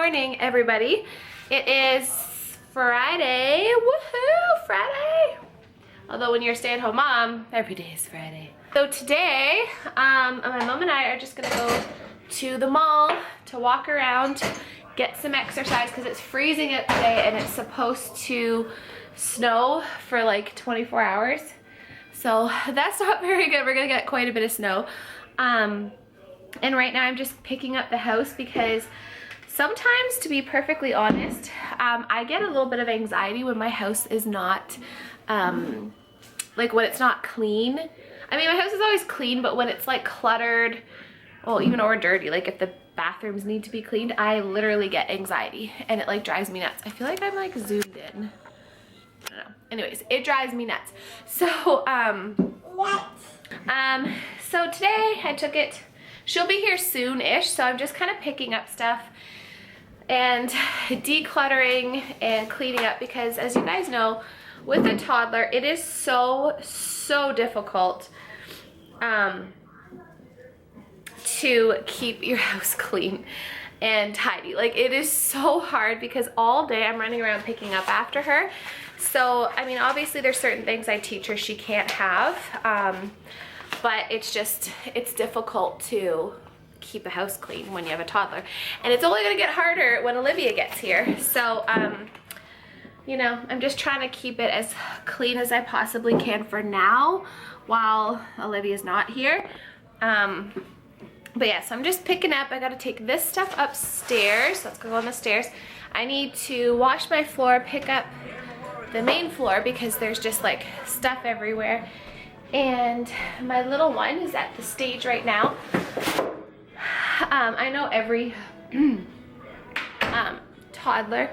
morning, everybody. It is Friday. Woohoo, Friday. Although when you're a stay-at-home mom, every day is Friday. So today, my mom and I are just gonna go to the mall to walk around, get some exercise because it's freezing out today and it's supposed to snow for like 24 hours. So that's not very good. We're gonna get quite a bit of snow. And right now I'm just picking up the house because sometimes, to be perfectly honest, I get a little bit of anxiety when my house is not, like when it's not clean. I mean, my house is always clean, but when it's like cluttered, well, even or dirty, like if the bathrooms need to be cleaned, I literally get anxiety and it like drives me nuts. I feel like I'm like zoomed in. I don't know. Anyways, it drives me nuts. So, so today I took it. She'll be here soon-ish, so I'm just kind of picking up stuff and decluttering and cleaning up because, as you guys know, with a toddler, it is so difficult to keep your house clean and tidy. Like, it is so hard because all day I'm running around picking up after her. So, I mean, obviously there's certain things I teach her she can't have, but it's difficult to keep a house clean when you have a toddler. And it's only gonna get harder when Olivia gets here. So, you know, I'm just trying to keep it as clean as I possibly can for now while Olivia's not here. But yeah, so I'm just picking up. I gotta take this stuff upstairs. Let's go on the stairs. I need to wash my floor, pick up the main floor because there's just like stuff everywhere. And my little one is at the stage right now. I know every toddler,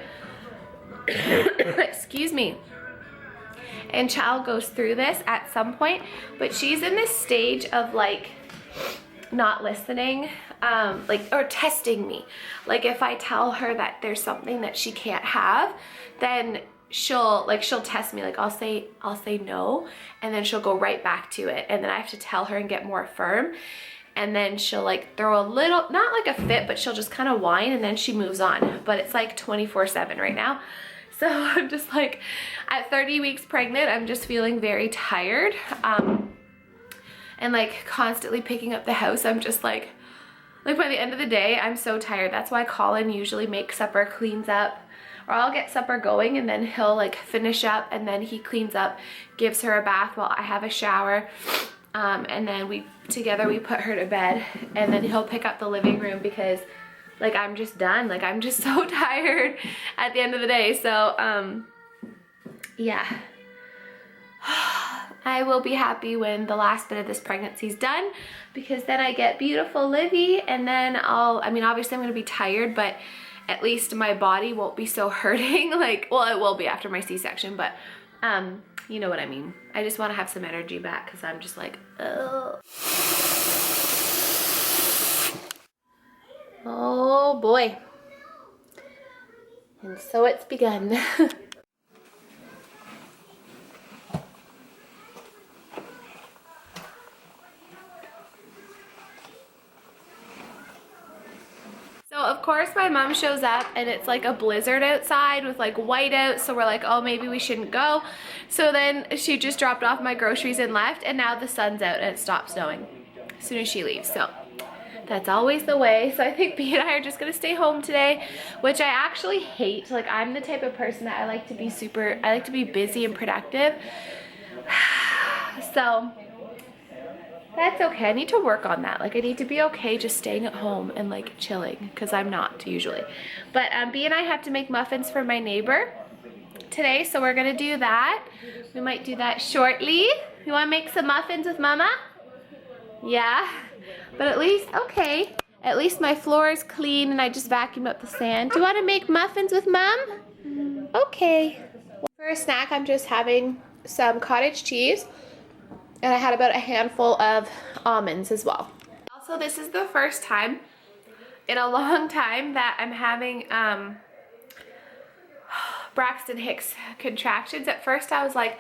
excuse me, and child goes through this at some point, but she's in this stage of like not listening, like, or testing me. Like if I tell her that there's something that she can't have, then she'll test me. Like I'll say no, and then she'll go right back to it, and then I have to tell her and get more firm, and then she'll like throw a little, not like a fit, but she'll just kind of whine, and then she moves on. But it's like 24/7 right now. So I'm just like, at 30 weeks pregnant, I'm just feeling very tired, and like constantly picking up the house. I'm just like by the end of the day, I'm so tired. That's why Colin usually makes supper, cleans up, or I'll get supper going and then he'll like finish up and then he cleans up, gives her a bath while I have a shower, and then we put her to bed, and then he'll pick up the living room because like I'm just done. Like I'm just so tired at the end of the day. So yeah. I will be happy when the last bit of this pregnancy is done because then I get beautiful Livy, and then I mean obviously I'm gonna be tired, but at least my body won't be so hurting. Like, well, it will be after my C-section, but you know what I mean. I just want to have some energy back because I'm just like, ugh. Oh boy. And so it's begun. Of course my mom shows up and it's like a blizzard outside with like white out, so we're like, oh, maybe we shouldn't go. So then she just dropped off my groceries and left, and now the sun's out and it stopped snowing as soon as she leaves. So that's always the way. So I think B and I are just gonna stay home today, which I actually hate. Like I'm the type of person that I like to be busy and productive. So that's okay. I need to work on that. Like I need to be okay just staying at home and like chilling, because I'm not usually. But B and I have to make muffins for my neighbor today, so we're gonna do that. We might do that shortly. You wanna make some muffins with Mama? Yeah, but at least, okay. At least my floor is clean and I just vacuumed up the sand. Do you wanna make muffins with Mom? Okay. For a snack, I'm just having some cottage cheese. And I had about a handful of almonds as well. Also, this is the first time in a long time that I'm having Braxton Hicks contractions. At first I was like,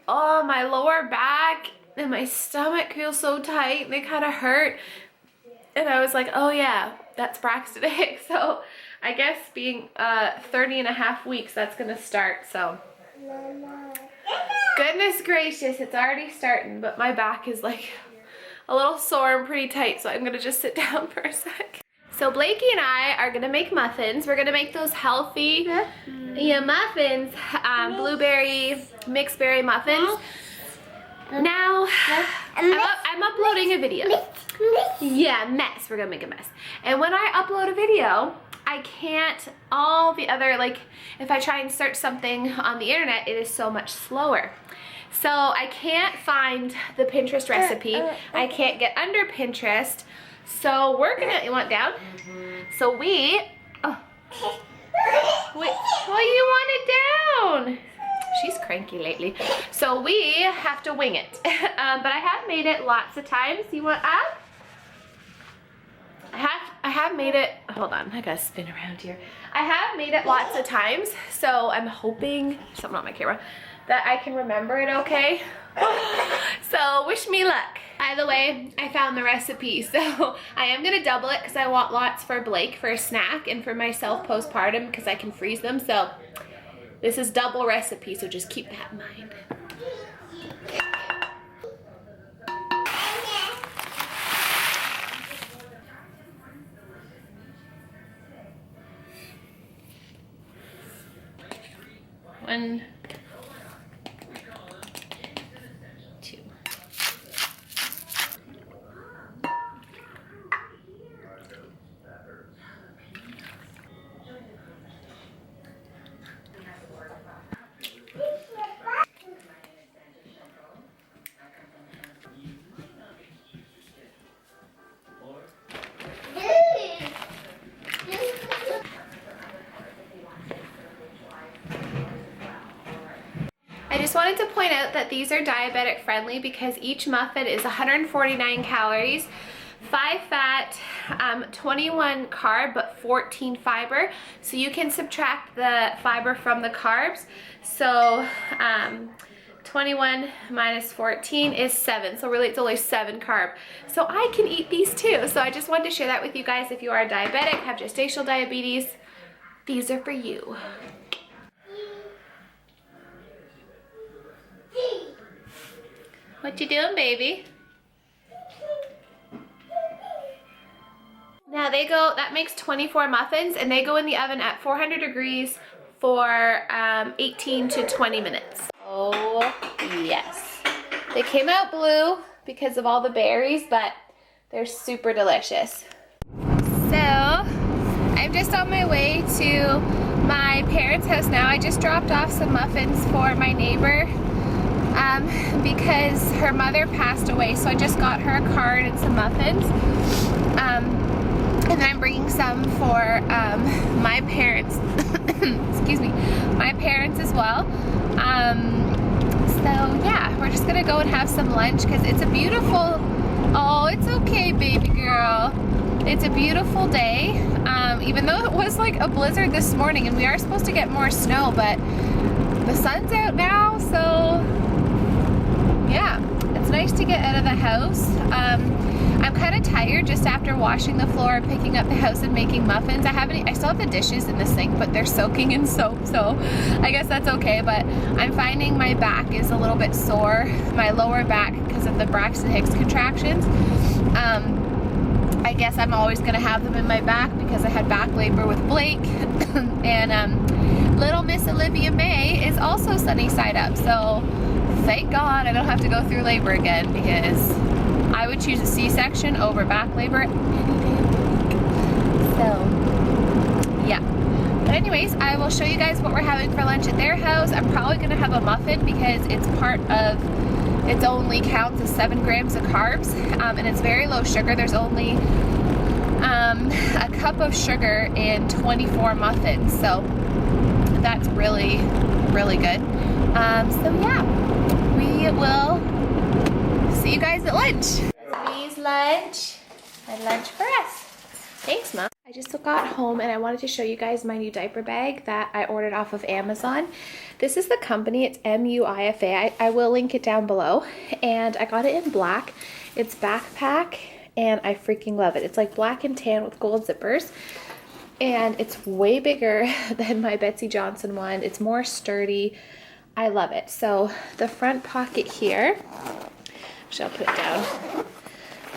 oh, my lower back and my stomach feels so tight and they kind of hurt. And I was like, oh yeah, that's Braxton Hicks. So I guess being 30 and a half weeks, that's gonna start, so. Goodness gracious, it's already starting, but my back is like a little sore and pretty tight, so I'm gonna just sit down for a sec. So Blakey and I are gonna make muffins. We're gonna make those healthy muffins, blueberry, mixed berry muffins. Now, I'm uploading a video. Yeah, mess. We're gonna make a mess. And when I upload a video, I can't, all the other, like, if I try and search something on the internet, it is so much slower. So I can't find the Pinterest recipe. I can't get under Pinterest. So we're gonna, you want down? So we, oh, wait, well, you want it down. She's cranky lately. So we have to wing it. But I have made it lots of times. You want up? I have made it, hold on, I gotta spin around here. I have made it lots of times, so I'm hoping, something on my camera, that I can remember it okay. So wish me luck. By the way, I found the recipe, so I am gonna double it because I want lots for Blake for a snack and for myself postpartum because I can freeze them. So this is double recipe, so just keep that in mind. One, two. I just wanted to point out that these are diabetic friendly because each muffin is 149 calories, 5 fat, 21 carb, but 14 fiber. So you can subtract the fiber from the carbs. So 21 minus 14 is 7. So really it's only 7 carb. So I can eat these too. So I just wanted to share that with you guys. If you are diabetic, have gestational diabetes, these are for you. What you doing, baby? Now they go, that makes 24 muffins, and they go in the oven at 400 degrees for 18 to 20 minutes. Oh, yes. They came out blue because of all the berries, but they're super delicious. So, I'm just on my way to my parents' house now. I just dropped off some muffins for my neighbor. Because her mother passed away, so I just got her a card and some muffins, and then I'm bringing some for my parents excuse me, my parents as well. So yeah, we're just gonna go and have some lunch because it's a beautiful, oh, it's okay, baby girl, it's a beautiful day, even though it was like a blizzard this morning and we are supposed to get more snow, but the sun's out now, so yeah, it's nice to get out of the house. I'm kind of tired just after washing the floor, picking up the house and making muffins. I still have the dishes in the sink, but they're soaking in soap, so I guess that's okay. But I'm finding my back is a little bit sore, my lower back, because of the Braxton Hicks contractions. I guess I'm always gonna have them in my back because I had back labor with Blake, and little Miss Olivia May is also sunny side up, so thank God I don't have to go through labor again, because I would choose a C-section over back labor any day of the week. So, yeah. But anyways, I will show you guys what we're having for lunch at their house. I'm probably going to have a muffin because it's part of, it only counts as 7 grams of carbs, and it's very low sugar. There's only a cup of sugar in 24 muffins, so that's really, really good. So yeah, we will see you guys at lunch. Me's lunch and lunch for us. Thanks, Mom. I just got home and I wanted to show you guys my new diaper bag that I ordered off of Amazon. This is the company, it's MUIFA. I will link it down below. And I got it in black. It's backpack and I freaking love it. It's like black and tan with gold zippers. and it's way bigger than my Betsy Johnson one. It's more sturdy. I love it. So the front pocket here, actually I'll put it down.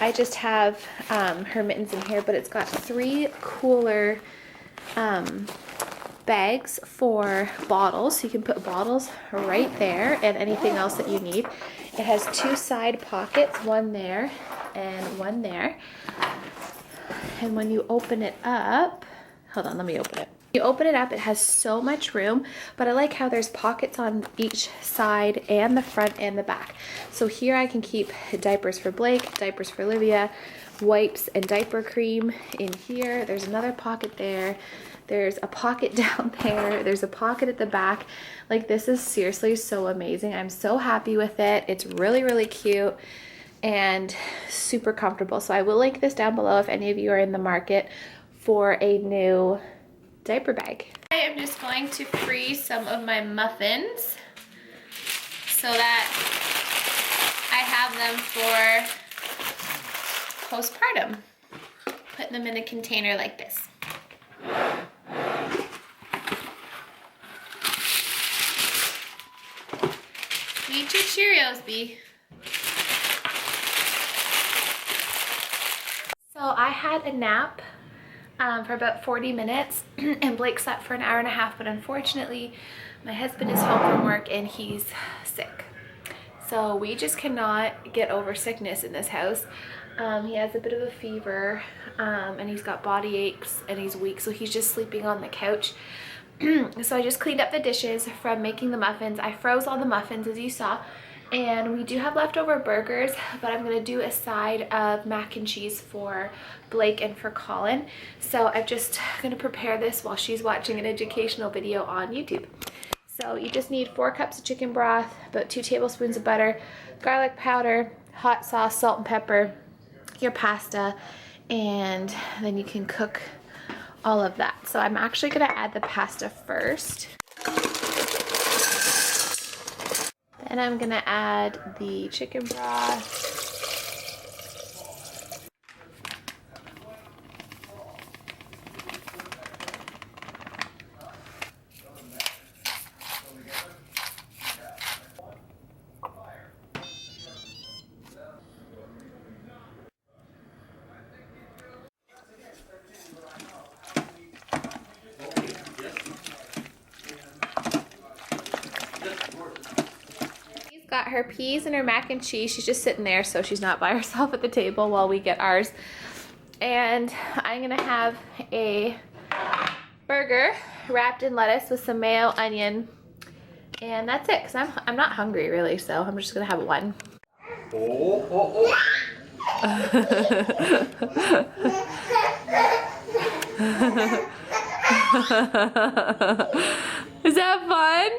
I just have her mittens in here, but it's got 3 cooler bags for bottles. So you can put bottles right there and anything else that you need. It has 2 side pockets, one there and one there. And when you open it up, hold on, let me open it. You open it up, it has so much room, but I like how there's pockets on each side and the front and the back. So here I can keep diapers for Blake, diapers for Olivia, wipes and diaper cream in here. There's another pocket there. There's a pocket down there. There's a pocket at the back. Like, this is seriously so amazing. I'm so happy with it. It's really, really cute and super comfortable. So I will link this down below if any of you are in the market for a new diaper bag. I am just going to freeze some of my muffins so that I have them for postpartum. Putting them in a container like this. Eat your Cheerios, Bee. So I had a nap for about 40 minutes and Blake slept for an hour and a half, but unfortunately my husband is home from work and he's sick. So we just cannot get over sickness in this house. He has a bit of a fever and he's got body aches and he's weak, so he's just sleeping on the couch. So I just cleaned up the dishes from making the muffins. I froze all the muffins, as you saw, and we do have leftover burgers, but I'm gonna do a side of mac and cheese for Blake and for Colin. So I'm just gonna prepare this while she's watching an educational video on YouTube. So you just need 4 cups of chicken broth, about 2 tablespoons of butter, garlic powder, hot sauce, salt and pepper, your pasta, and then you can cook all of that. So I'm actually gonna add the pasta first. Then I'm gonna add the chicken broth. Got her peas and her mac and cheese. She's just sitting there, so she's not by herself at the table while we get ours. And I'm gonna have a burger wrapped in lettuce with some mayo, onion, and that's it, because I'm not hungry really, so I'm just gonna have one. Is that fun?